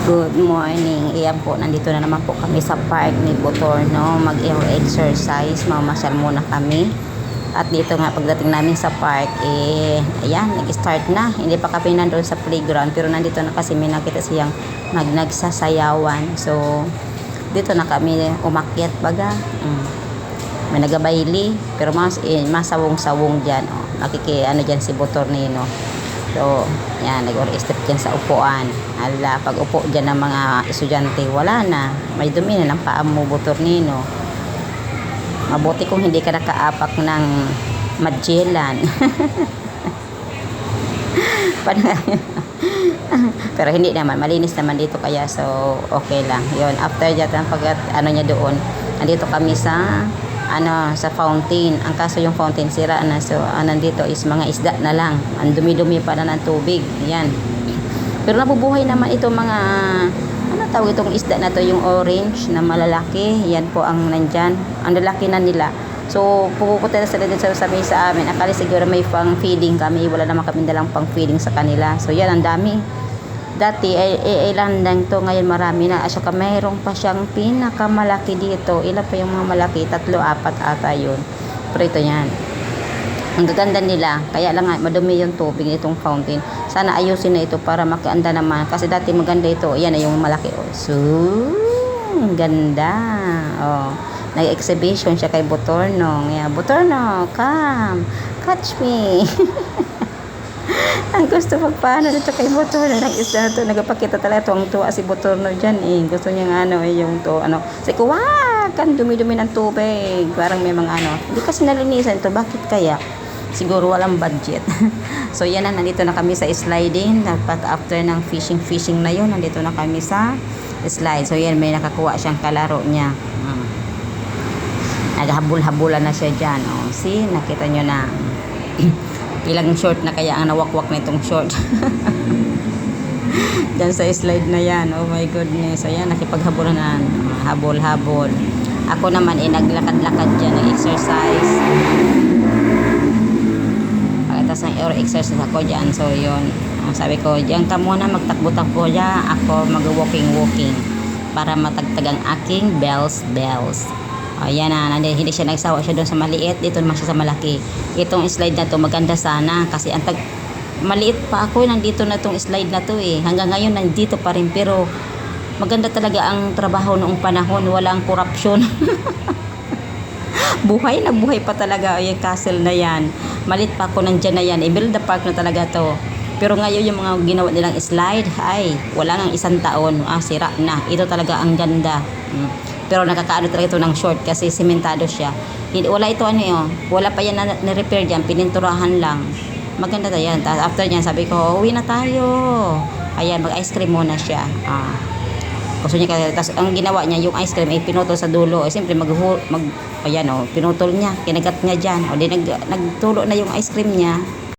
Good morning. Iyan po, nandito na naman po kami sa park ni Botorno. Mag-exercise. Mamasyal muna kami. At dito nga, pagdating namin sa park, ayan, nag-start na. Hindi pa kami nandun sa playground. Pero nandito na kasi may nakita siyang nagsasayawan. So, dito na kami umakyat baga. May nagabayli. Pero masawong-sawong dyan. Ano dyan si Botornino. So, yan, nag-step dyan sa upuan. Hala, pag upo dyan ng mga estudyante, wala na. May dumi na ng paa mo, Botornino. Mabuti kung hindi ka nakaapak ng Magellan. Pero hindi naman, malinis naman dito kaya, so okay lang. Yun, after dyan, pag niya doon, nandito kami sa sa fountain. Ang kaso yung fountain sira na, so nandito is mga isda na lang. Ang dumi-dumi pa na ng tubig. Yan. Pero nabubuhay naman ito mga tawag itong isda na to, yung orange na malalaki. Yan po ang nandyan. Ang lalaki na nila. So pupunta na sila din sa amin. Akala siguro may pang feeding kami. Wala naman kami dalang pang feeding sa kanila. So yan, ang dami. Dati ay ilan lang to, ngayon marami na. Asya ka, mayroong pa siyang pinakamalaki dito. Ilan pa yung mga malaki? 3, 4 ata yun. Pero ito yan. Ang gaganda nila. Kaya lang nga, madumi yung tubig itong fountain. Sana ayusin na ito para makaanda naman. Kasi dati maganda ito. Yan na yung malaki. Oh. So, ganda. Oh. Nag-exhibition siya kay Botorno. Yeah, Botorno, come. Catch me. Ang gusto magpaano dito kay Botorno ng isda na to, nagpakita talaga tuwang-tuwa si Botorno dyan gusto niya yung to si kuwak, kan dumi-dumi ng tubig, parang may mga hindi kasi nalinisan to, bakit kaya? Siguro walang budget. So yan na, nandito na kami sa sliding. Dapat after ng fishing na yun, nandito na kami sa slide. So yan, may nakakuha siyang kalaro niya. Naghabol-habulan na siya dyan. See, nakita nyo na. Ilang short na kaya ang nawakwak na itong short. Diyan sa slide na yan. Oh my goodness. Ayan, nakipaghabulan na. Habol-habol. Ako naman naglakad-lakad dyan, nag-exercise. Pagkatas ng exercise ako dyan. So yun, sabi ko, diyan ka muna magtakbo-takbo dyan. Ako mag-walking para matagtag ang aking bells. Ayan na, hindi siya nagsawa siya doon sa maliit, dito naman siya sa malaki. Itong slide na to maganda sana kasi maliit pa ako, nandito na itong slide na to hanggang ngayon nandito pa rin, pero maganda talaga ang trabaho noong panahon, walang corruption. Buhay na buhay pa talaga yung castle na yan. Maliit pa ako, nandyan na yan, build the park na talaga to. Pero ngayon yung mga ginawa nilang slide, ay wala nang 1 taon, sira na. Ito talaga ang ganda. Pero nakakaano talaga ito ng short kasi sementado siya. Wala ito wala pa yan na repair dyan, pininturahan lang. Maganda tayo yan. After nyan, sabi ko, uwi na tayo. Ayan, mag-ice cream muna siya. Gusto niya kasi, tapos ang ginawa niya, yung ice cream ay pinutol sa dulo. Siyempre, ayan pinutol niya, kinagat niya dyan. Di nagtulo na yung ice cream niya.